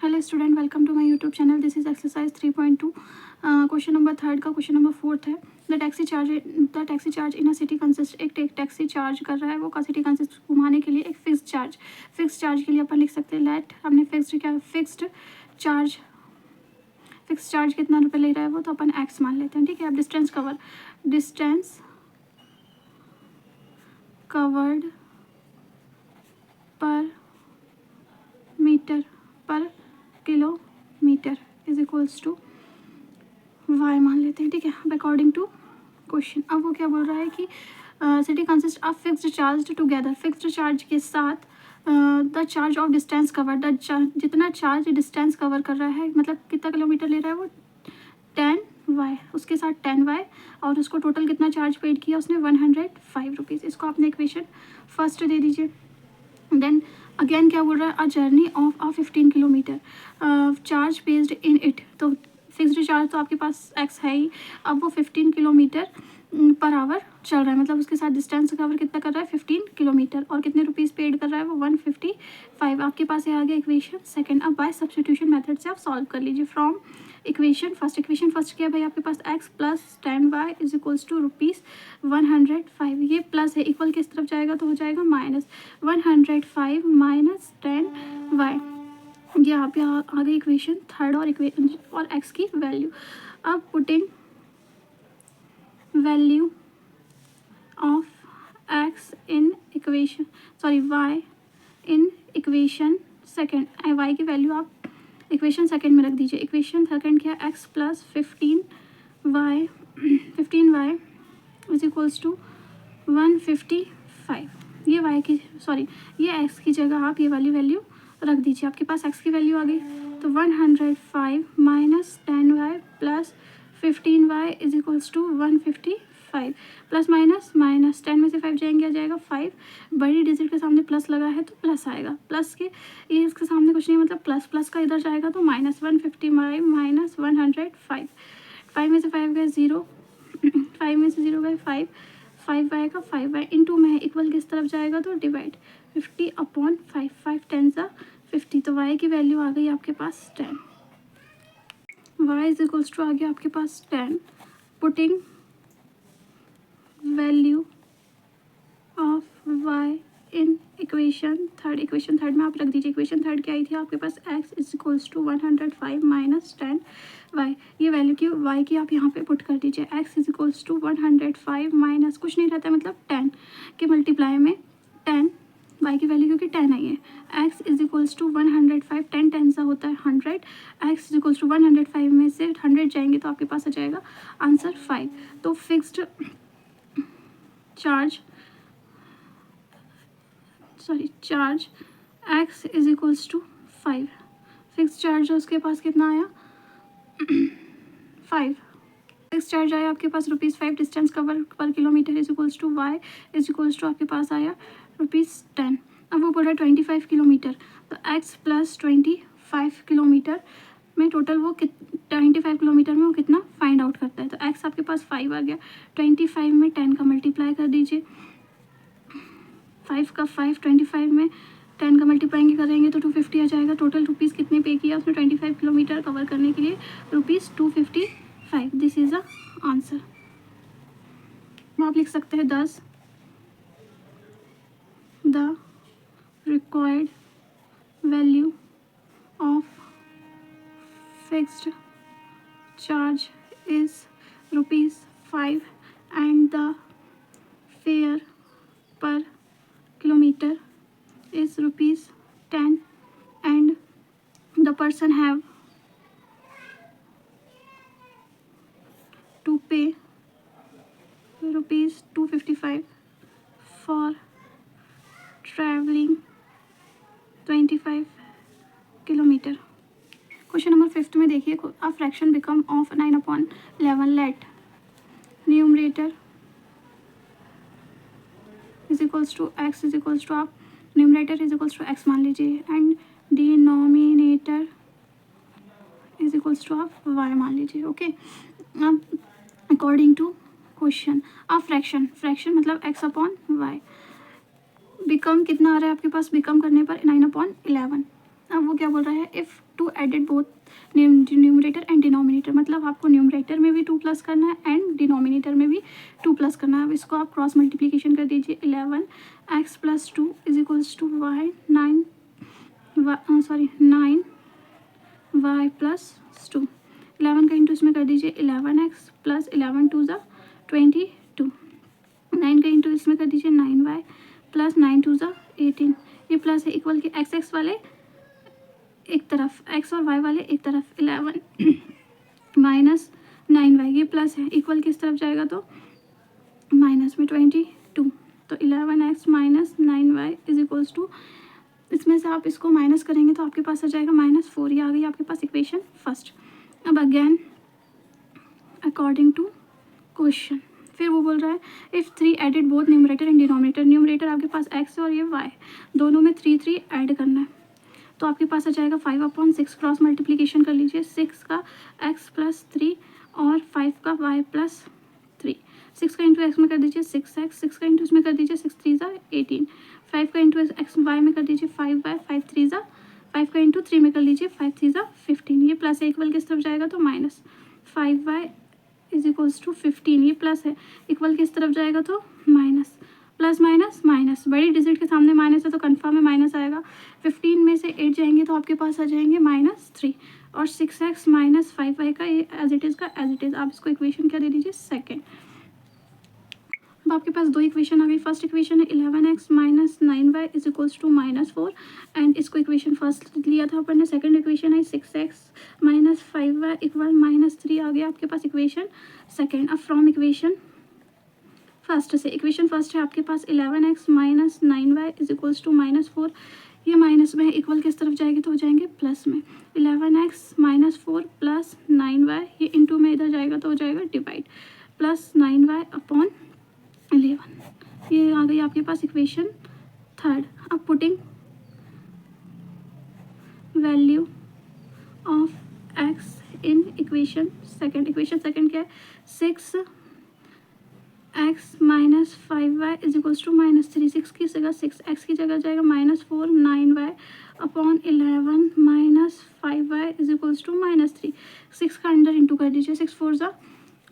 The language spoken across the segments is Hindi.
Hello student, welcome to my YouTube channel. This is exercise 3.2। Question number third का क्वेश्चन नंबर फोर्थ है। The taxi charge in a city consist. एक टैक्सी चार्ज कर रहा है, वो सिटी कंसिस्ट घुमाने के लिए एक फिक्स चार्ज के लिए अपन लिख सकते हैं लेट। हमने फिक्स्ड चार्ज कितना रुपये ले रहा है वो, तो अपन एक्स मान लेते हैं, ठीक है। अब डिस्टेंस कवर्ड पर मीटर पर kilometre is equals to Y मान लेते हैं, ठीक है। अब अकॉर्डिंग टू क्वेश्चन, अब वो क्या बोल रहा है कि city consist of fixed charge together. Fixed charge के साथ the charge of distance cover, जितना चार्ज डिस्टेंस कवर कर रहा है, मतलब कितना किलोमीटर ले रहा है वो 10y, उसके साथ 10y, और उसको टोटल कितना चार्ज पेड किया उसने 105 रुपीज़। इसको आपने इक्वेशन फर्स्ट दे दीजिए। देन अगेन क्या बोल रहा है, a journey of 15 kilometre charge based in it. तो फिक्स्ड चार्ज तो आपके पास एक्स है ही। अब वो 15 किलोमीटर पर आवर चल रहा है, मतलब उसके साथ डिस्टेंस कवर कितना कर रहा है 15 किलोमीटर, और कितने रुपीज़ पेड कर रहा है वो 155। आपके पास ये आ गया इक्वेशन सेकंड। अब बाय सब्स्टिट्यूशन मेथड से आप सॉल्व कर लीजिए फ्रॉम इक्वेशन फर्स्ट क्या है भाई, आपके पास x plus 10y is equals to ₹105। ये प्लस है, इक्वल किस तरफ जाएगा तो हो जाएगा माइनस 105 माइनस 10y। ये आप यहाँ आ गई इक्वेशन थर्ड और x की वैल्यू। अब putting value of x in equation y in equation second, y की वैल्यू आप इक्वेशन सेकेंड में रख दीजिए। इक्वेशन सेकेंड क्या है, x plus 15y is equals to 155। ये ये x की जगह आप ये वाली वैल्यू रख दीजिए। आपके पास x की वैल्यू आ गई, तो 105 minus 10y plus 15y is equals to 155। Plus minus 10 में से 5 जाएंगे, आ जाएगा 5। बड़ी डिजिट के सामने प्लस लगा है तो प्लस आएगा, प्लस के ये इसके सामने कुछ नहीं, मतलब प्लस का इधर जाएगा तो माइनस 155 माइनस 105। 5 में से 5 गए 0, 5 में से 0 गए 5 आएगा 5y इंटू में इक्वल किस तरफ जाएगा तो डिवाइड 50/5, 5 10 सा 50। तो y की वैल्यू आ गई आपके पास 10। y इज इक्वल्स टू आ गया आपके पास 10। Putting value of y in equation third में आप रख दीजिए। इक्वेशन थर्ड क्या आई थी आपके पास, x is equals to 105 minus 10y। ये वैल्यू की y की आप यहाँ पे पुट कर दीजिए। x is equals to 105 minus कुछ नहीं रहता है, मतलब 10 के मल्टीप्लाई में 10, y की वैल्यू क्योंकि 10 आई है। x इज इक्वल्स टू 105, 10 10 सा होता है 100। x इज इक्वल्स टू 105 में से 100 जाएंगे तो आपके पास आ जाएगा आंसर 5। तो fixed charge x is equals to 5। Fix charge उसके पास कितना आया 5। फिक्स चार्ज आया आपके पास ₹5। डिस्टेंस कवर पर kilometre is equals to y is equals to आपके पास आया ₹10। अब वो बोल रहा है 25 किलोमीटर, तो x प्लस 25 किलोमीटर में टोटल वो 25 किलोमीटर में वो कितना फाइंड आउट करता है। तो x आपके पास 5 आ गया, 25 में 10 का मल्टीप्लाई कर दीजिए। 5 का 5 25 में 10 का मल्टीप्लाइंग करेंगे तो 250 आ जाएगा। टोटल रुपीज़ कितने पे किया उसने 25 किलोमीटर कवर करने के लिए, ₹255। This is the answer. आप लिख सकते हैं 10 the required value of fixed charge is ₹5 and the fair पर kilometer is ₹10 and the person have to pay ₹255 for traveling 25 kilometre. Question number 5 में देखिए, a fraction become of 9/11 let numerator is equals to x is equals to आप numerator is equals to x मान लीजिए and denominator is equals to आप y मान लीजिए। ओके, अब अकॉर्डिंग टू क्वेश्चन, अब फ्रैक्शन मतलब x/y बिकम कितना आ रहा है आपके पास, बिकम करने पर 9/11। अब वो क्या बोल रहा है, if two added both numerator and denominator, मतलब आपको न्यूमरेटर में भी 2 प्लस करना है एंड डिनोमिनेटर में भी 2 प्लस करना है। अब इसको आप क्रॉस मल्टीप्लीकेशन कर दीजिए। 11x + 2 is equals to y 9 9y + 2। 11 का इंटू इसमें कर दीजिए 11x + 11 2 ज़ा 22। 9 का इंटू इसमें कर दीजिए 9y + 9 2 ज़ा 18। ये प्लस है इक्वल के x वाले एक तरफ, x और y वाले एक तरफ। 11 माइनस 9y, ये प्लस है इक्वल किस तरफ जाएगा तो माइनस में 22। तो 11x - 9y is equals to, इसमें से आप इसको माइनस करेंगे तो आपके पास आ जाएगा -4। ये आ गई आपके पास इक्वेशन फर्स्ट। अब अगेन अकॉर्डिंग टू क्वेश्चन, फिर वो बोल रहा है if 3 added both numerator and denominator, numerator आपके पास x है और ये y, दोनों में 3 ऐड करना है। तो आपके पास आ जाएगा 5/6। क्रॉस मल्टीप्लीकेशन कर लीजिए। 6 का x + 3 और 5 का y + 3। 6 का इंटू x में कर दीजिए 6x, 6 का इंटू इसमें कर दीजिए 6 3 ज़ा 18। 5 का इंटू x y में कर दीजिए 5y, 5 3 ज़ा 5 का इंटू 3 में कर लीजिए 5 3 ज़ा 15। ये प्लस है इक्वल किस तरफ जाएगा तो minus. 5y is equals to 15, ये प्लस है इक्वल किस तरफ जाएगा तो माइनस। प्लस माइनस माइनस, बड़ी डिजिट के सामने माइनस है तो कन्फर्म में माइनस आएगा। 15 में से 8 जाएंगे तो आपके पास आ जाएंगे -3 और 6x - 5y का ये एज इट इज़ का एज इट इज़। आप इसको इक्वेशन क्या दे दीजिए सेकेंड। अब आपके पास 2 इक्वेशन आ गई। फर्स्ट इक्वेशन है 11x - 9y is equals to -4 and इसको इक्वेशन फर्स्ट लिया था अपन ने। सेकंड इक्वेशन है 6x - 5y इक्वल -3 आ गया आपके पास इक्वेशन सेकंड। अब फ्रॉम इक्वेशन फर्स्ट से, इक्वेशन फर्स्ट है आपके पास 11x - 9y is equals to -4। ये माइनस में इक्वल किस तरफ जाएगी तो हो जाएंगे प्लस में। 11x - 4 + 9y, ये इंटू में इधर जाएगा तो हो जाएगा डिवाइड, + 9y अपॉन 11। ये आ गई आपके पास इक्वेशन थर्ड। अब putting value of x in equation second. Equation second क्या है 6x - 5y is equals to -3। 6 की जगह 6, x की जगह जाएगा -4 9y upon 11 - 5y is equals to -3। 6 का अंडर इंटू कर दीजिए। 6 4 ज़ा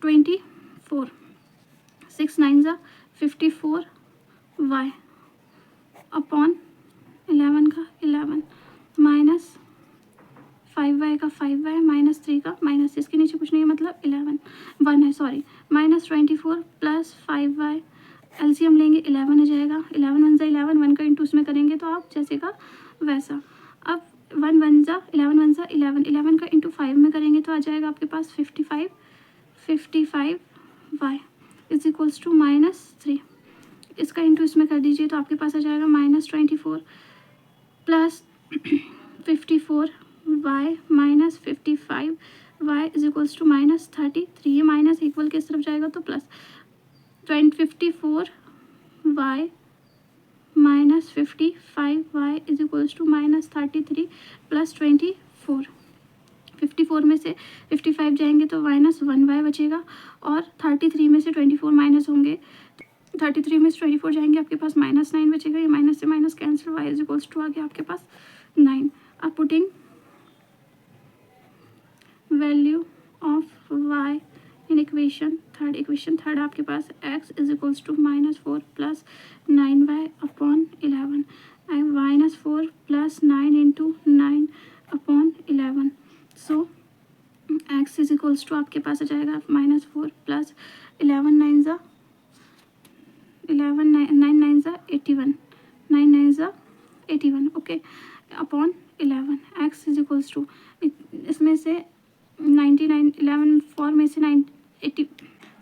24, 6 9 ज़ा 54y अपॉन 11 का 11 माइनस 5y का 5y -3 का माइनस, इसके नीचे कुछ नहीं है मतलब 11 1 है सॉरी, -24 + 5y एलसीएम लेंगे 11 हो जाएगा। 11 1 ज़ा 11, 1 का इंटू उसमें करेंगे तो आप जैसे का वैसा। अब 1 1 ज़ा 11 1 ज़ा 11, 11 का इंटू 5 में करेंगे तो आ जाएगा आपके पास 55y इज इक्वल्स टू -3। इसका इंटू इसमें कर दीजिए तो आपके पास आ जाएगा -24 + 54y - 55y is equals to -33। ये माइनस इक्वल किस तरफ जाएगा तो plus. 54y - 55y is equals to -33 + 24। 54 में से 55 जाएंगे तो -1y बचेगा और 33 में से 24 माइनस होंगे। 33 में से 24 जाएंगे आपके पास -9 बचेगा। ये माइनस से minus cancel, y is equals to आ गया आपके पास 9। अब putting value of y in equation third आपके पास x is equals to -4 + 9y upon 11 and -4 + 9 into 9 upon 11। So x is equals to आपके पास आ जाएगा -4 + 11 9 ज़ा 11 9 9 ज़ा 81, 9 9 ज़ा 81 okay upon 11। x is equals to इसमें से 99 11 4 में से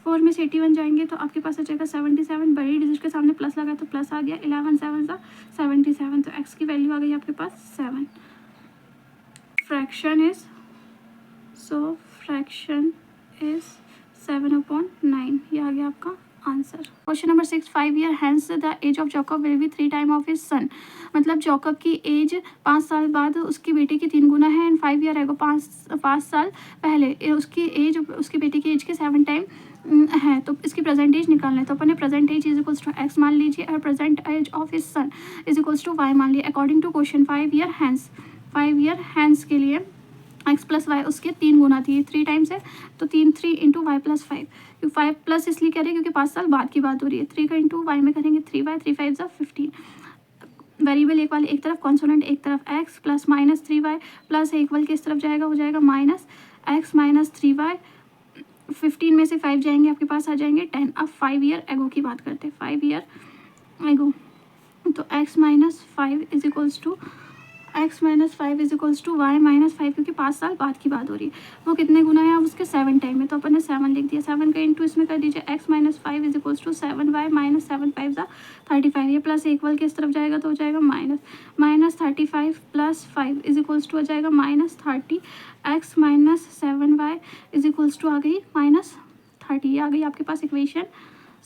4 में से 81 जाएंगे तो आपके पास आ जाएगा 77। बड़ी डिजिट के सामने प्लस लगा तो प्लस आ गया। 11 7 ज़ा 77, तो x की वैल्यू आ गई आपके पास 7। Fraction is 7/9। ये आ गया आपका answer. Question number 6 5 year hence the age of Jacob will be 3 time of his son. मतलब जॉकब की एज 5 साल बाद उसकी बेटे की 3 गुना है एंड 5 ईयर एगो 5 साल पहले उसकी एज उसकी बेटे की एज के 7 टाइम है। तो इसकी प्रेजेंट एज निकालना है तो अपन ने present age is equals to x मान लीजिए और present age of his son is equals to y मान लिया। According to question 5 year hence 5 year hence के लिए x प्लस वाई उसके 3 गुना थी, 3 टाइम्स है तो 3 इंटू वाई प्लस 5, क्योंकि 5 प्लस इसलिए कह रहे हैं क्योंकि 5 साल बाद की बात हो रही है। 3 का इंटू वाई में करेंगे 3y, 3 5 ज़ा 15। वेरिएबल एक वाले एक तरफ, कॉन्सोनेंट एक तरफ x plus minus 3y plus है इक्वल किस तरफ जाएगा, हो जाएगा माइनस x माइनस 3y। 15 में से 5 जाएंगे आपके पास आ जाएंगे 10। अब 5 ईयर एगो की बात करते हैं, 5 ईयर एगो, तो x माइनस 5 is equals to Y minus 5, क्योंकि 5 साल बाद की बात हो रही है। वो कितने गुना है, अब उसके 7 टाइम है तो अपन ने 7 लिख दिया। 7 का इंटू इसमें कर दीजिए, x माइनस 5 is equals to 7y minus 7 5 ज़ा 35। ये प्लस इक्वल किस तरफ जाएगा तो हो जाएगा minus 35 plus 5 is equals to हो जाएगा minus 30। x minus 7y is equals to आ गई माइनस 30। ये आ गई आपके पास इक्वेशन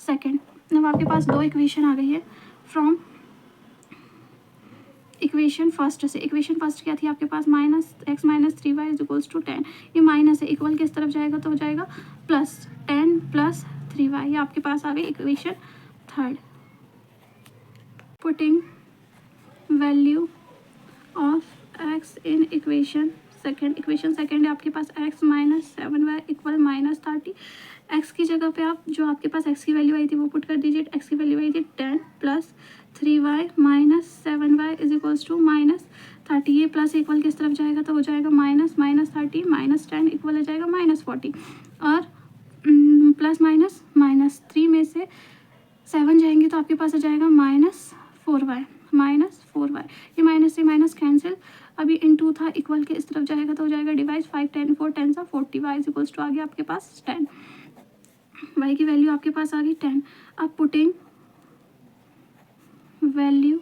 सेकेंड। अब आपके पास दो इक्वेशन आ गई है फ्रॉम इक्वेशन फर्स्ट से। इक्वेशन फर्स्ट क्या थी आपके पास, minus x minus 3y is equals to 10। ये माइनस है, इक्वल किस तरफ जाएगा तो हो जाएगा प्लस 10 प्लस 3y। ये आपके पास आ गई equation third. Putting value of x in equation second. Equation second है आपके पास x minus 7y equal minus 30। x की जगह पे आप जो आपके पास x की वैल्यू आई थी वो पुट कर दीजिए। x की वैल्यू आई थी 10 plus 3y minus 7y is equals to minus 30। ये प्लस इक्वल किस तरफ जाएगा तो हो जाएगा माइनस 30 माइनस 10 इक्वल हो जाएगा माइनस 40। और प्लस माइनस 3 में से 7 जाएंगे तो आपके पास आ जाएगा माइनस 4y। ये माइनस से माइनस कैंसिल, अभी इन टू था, इक्वल के इस तरफ जाएगा तो हो जाएगा डिवाइड 5 10 4 10 सा 40। y इज इक्वल्स टू आ गया आपके पास 10। y की वैल्यू आपके पास आ गई 10। अब putting value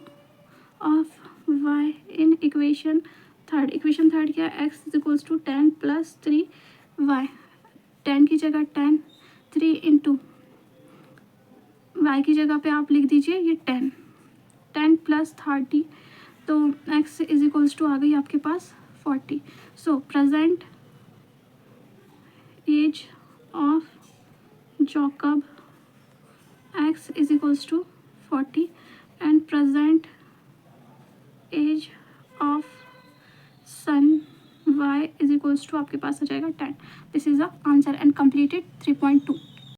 of y in equation third. Equation third क्या है, x is equals to 10 plus 3y। 10 की जगह 10, 3 इंटू y की जगह पे आप लिख दीजिए ये 10 प्लस 30, तो x इज इक्वल्स टू आ गई आपके पास 40। So present age of Jacob x is equals to 40 and present age of son y is equals to आपके पास आ जाएगा 10। This is the answer and completed 3.2।